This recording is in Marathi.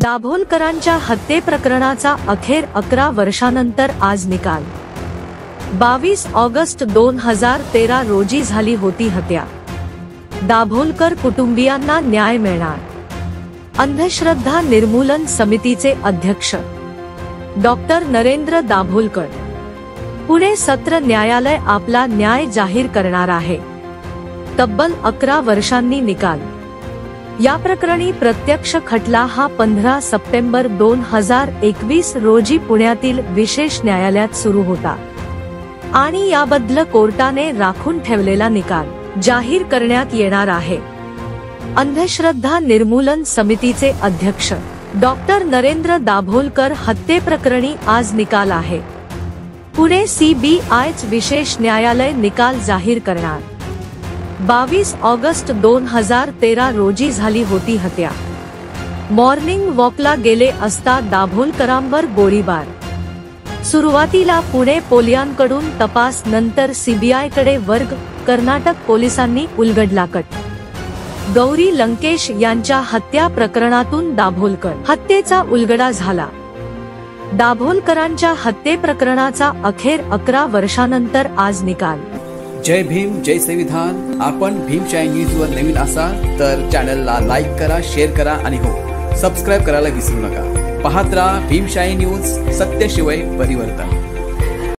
दाभोलकरांच्या हत्येप्रकरणाचा अखेर 11 वर्षांनंतर आज निकाल। 22 ऑगस्ट 2013 रोजी झाली होती हत्या। दाभोलकर कुटुंबियांना न्याय मिळणार। अंधश्रद्धा निर्मूलन समितीचे अध्यक्ष डॉक्टर नरेंद्र दाभोलकर। पुणे सत्र न्यायालय आपला न्याय जाहीर करणार आहे। तब्बल 11 वर्षांनी निकाल। या प्रकरणी प्रत्यक्ष खटला हा 15 सप्टेंबर 2021 रोजी पुण्यातील विशेष न्यायालयात सुरू होता आणि याबद्दल कोर्टाने राखून ठेवलेला निकाल जाहीर करण्यात येणार आहे। अंधश्रद्धा निर्मूलन समितीचे अध्यक्ष डॉक्टर नरेंद्र दाभोलकर हत्येप्रकरणी आज निकाल आहे। पुणे CBIच विशेष न्यायालय निकाल जाहीर करणार। 22 ऑगस्ट 2013 रोजी झाली होती हत्या। मॉर्निंग वॉकला गेले असता दाभोलकरांवर गोळीबार। सुरुवातीला पुणे पोलिसांकडून तपास, नंतर CBIकडे वर्ग। कर्नाटक पोलिसांनी उलगडला कट। गौरी लंकेश यांच्या हत्या प्रकरणातून दाभोलकर हत्येचा उलगडा झाला। दाभोलकरांच्या हत्येप्रकरणाचा अखेर 11 वर्षांनंतर आज निकाल। जय भीम, जय संविधान। आपण भीमशाही न्यूज वर नवीन असाल तर चॅनलला लाईक करा, शेअर करा आणि हो, सबस्क्राइब करायला विसरू नका। पाहत राहा भीमशाही न्यूज, सत्याशिवाय परिवर्तन।